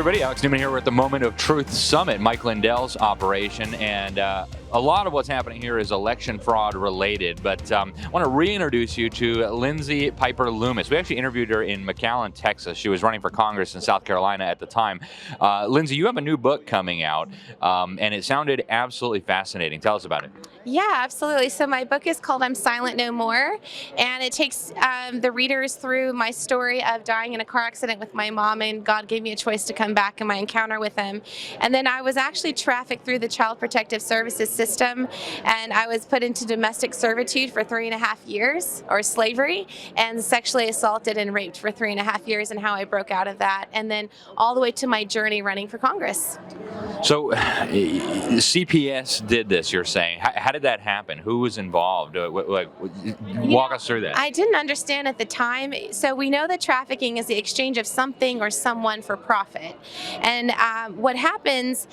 everybody. Alex Newman here. We're at the Moment of Truth Summit, Mike Lindell's operation, and a lot of what's happening here is election fraud related, but I want to reintroduce you to Lynz Piper-Loomis. We actually interviewed her in McAllen, Texas. She was running for Congress in South Carolina at the time. Lynz, you have a new book coming out, and it sounded absolutely fascinating. Tell us about it. Yeah, absolutely. So my book is called I'm Silent No More, and it takes the readers through my story of dying in a car accident with my mom, and God gave me a choice to come back and my encounter with him. And then I was actually trafficked through the Child Protective Services system, and I was put into domestic servitude for 3.5 years, or slavery, and sexually assaulted and raped for 3.5 years, and how I broke out of that, and then all the way to my journey running for Congress. So CPS did this, you're saying. How did that happen? Who was involved? Walk us through that. I didn't understand at the time. So we know that trafficking is the exchange of something or someone for profit. And what happens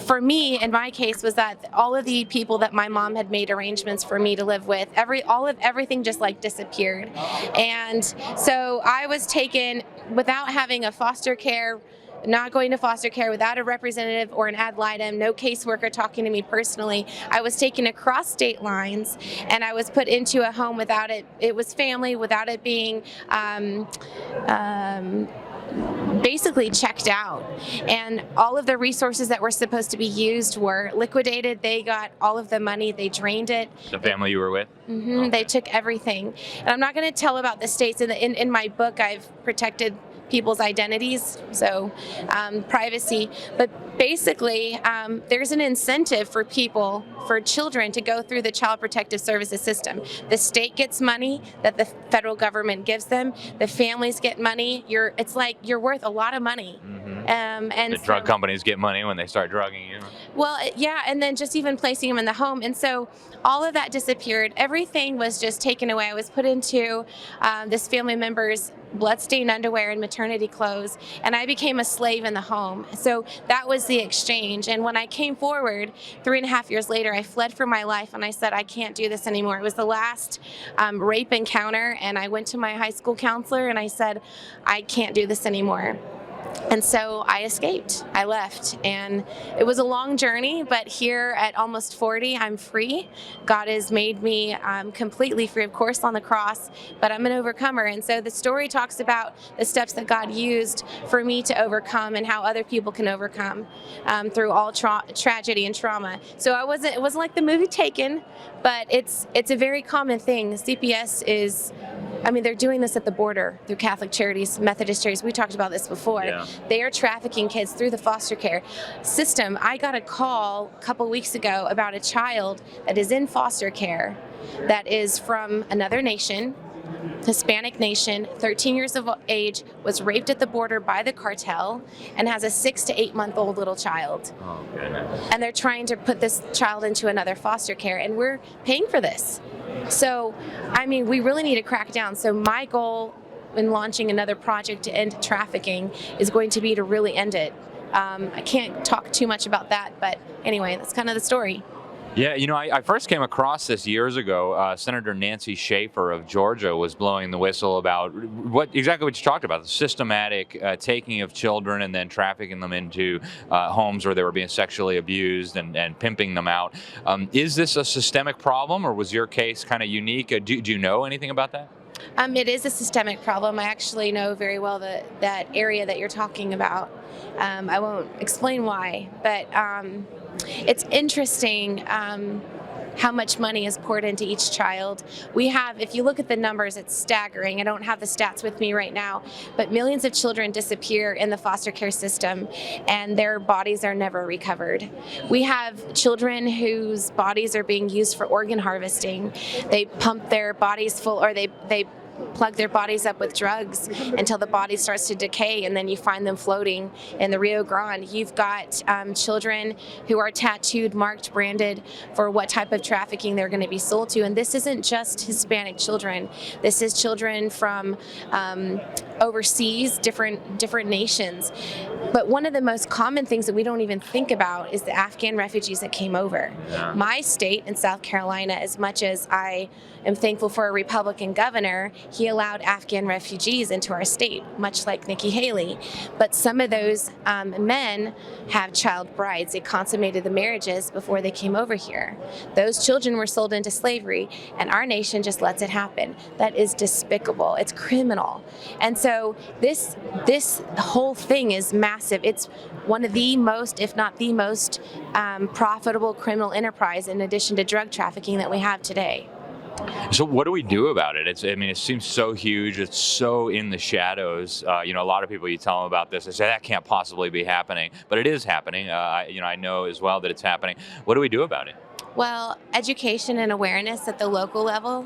for me in my case was that all of the people that my mom had made arrangements for me to live with, everything just like disappeared. And so I was taken without having a foster care, not going to foster care, without a representative or an ad litem, no caseworker talking to me personally. I was taken across state lines, and I was put into a home without it. It was family, without it being basically checked out. And all of the resources that were supposed to be used were liquidated. They got all of the money, they drained it. The family you were with? Mm-hmm. Okay. They took everything. And I'm not going to tell about the states. In my book, I've protected people's identities, so privacy. But basically, there's an incentive for people, for children, to go through the Child Protective Services system. The state gets money that the federal government gives them. The families get money. It's like you're worth a lot of money. Mm-hmm. And the drug companies get money when they start drugging you. Well, yeah, and then just even placing them in the home. And so all of that disappeared. Everything was just taken away. I was put into this family member's bloodstained underwear and maternity clothes, and I became a slave in the home. So that was the exchange. And when I came forward 3.5 years later, I fled for my life, and I said, I can't do this anymore. It was the last rape encounter, and I went to my high school counselor and I said, I can't do this anymore. And so I escaped. I left, and it was a long journey, but here at almost 40, I'm free. God has made me completely free, of course, on the cross, but I'm an overcomer. And so the story talks about the steps that God used for me to overcome and how other people can overcome through all tragedy and trauma. So it wasn't like the movie Taken, but it's a very common thing. CPS is, they're doing this at the border through Catholic Charities, Methodist Charities. We talked about this before. Yeah. They are trafficking kids through the foster care system. I got a call a couple weeks ago about a child that is in foster care that is from another nation, Hispanic nation, 13 years of age, was raped at the border by the cartel, and has a 6 to 8 month old little child. Oh, goodness. And they're trying to put this child into another foster care, and we're paying for this. So, we really need to crack down. So my goal in launching another project to end trafficking is going to be to really end it. I can't talk too much about that, but anyway, that's kind of the story. Yeah, I first came across this years ago. Senator Nancy Schaefer of Georgia was blowing the whistle about exactly what you talked about, the systematic taking of children and then trafficking them into homes where they were being sexually abused and pimping them out. Is this a systemic problem, or was your case kind of unique? Do you know anything about that? It is a systemic problem. I actually know very well that area that you're talking about. I won't explain why, but it's interesting how much money is poured into each child. We have, if you look at the numbers, it's staggering. I don't have the stats with me right now, but millions of children disappear in the foster care system, and their bodies are never recovered. We have children whose bodies are being used for organ harvesting. They pump their bodies full, or they plug their bodies up with drugs until the body starts to decay, and then you find them floating in the Rio Grande. You've got children who are tattooed, marked, branded for what type of trafficking they're going to be sold to. And this isn't just Hispanic children. This is children from overseas, different nations. But one of the most common things that we don't even think about is the Afghan refugees that came over. Yeah. My state in South Carolina, as much as I am thankful for a Republican governor, he allowed Afghan refugees into our state, much like Nikki Haley. But some of those men have child brides. They consummated the marriages before they came over here. Those children were sold into slavery, and our nation just lets it happen. That is despicable. It's criminal. And so this whole thing is massive. It's one of the most, if not the most, profitable criminal enterprise in addition to drug trafficking that we have today. So what do we do about it? It seems so huge. It's so in the shadows. A lot of people, you tell them about this, they say that can't possibly be happening, but it is happening. I know as well that it's happening. What do we do about it? Well, education and awareness at the local level.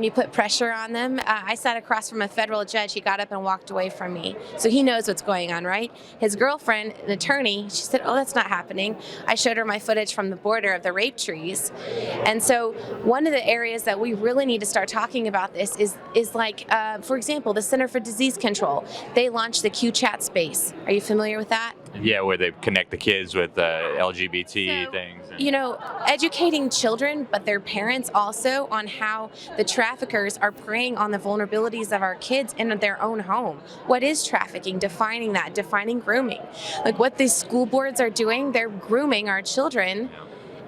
You put pressure on them. I sat across from a federal judge. He got up and walked away from me. So he knows what's going on, right? His girlfriend, an attorney, she said, oh, that's not happening. I showed her my footage from the border of the rape trees. And so one of the areas that we really need to start talking about this is like, for example, the Center for Disease Control. They launched the Q-Chat space. Are you familiar with that? Yeah, where they connect the kids with LGBT things. Educating children, but their parents also, on how the traffickers are preying on the vulnerabilities of our kids in their own home. What is trafficking? Defining that, defining grooming. Like what these school boards are doing, they're grooming our children.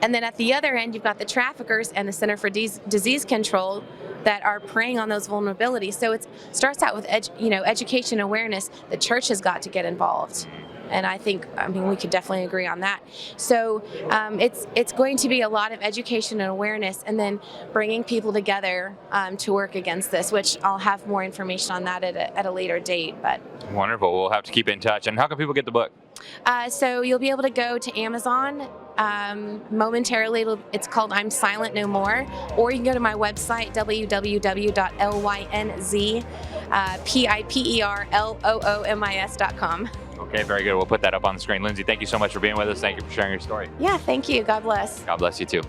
And then at the other end, you've got the traffickers and the Center for Disease Control that are preying on those vulnerabilities. So it starts out with education awareness. The church has got to get involved. And I mean, we could definitely agree on that. So it's going to be a lot of education and awareness, and then bringing people together to work against this, which I'll have more information on that at a later date. But wonderful. We'll have to keep in touch. And how can people get the book? So you'll be able to go to Amazon momentarily. It's called I'm Silent No More, or you can go to my website, www.lynzpiperloomis.com. Okay, very good. We'll put that up on the screen. Lynz, thank you so much for being with us. Thank you for sharing your story. Yeah, thank you. God bless. God bless you too.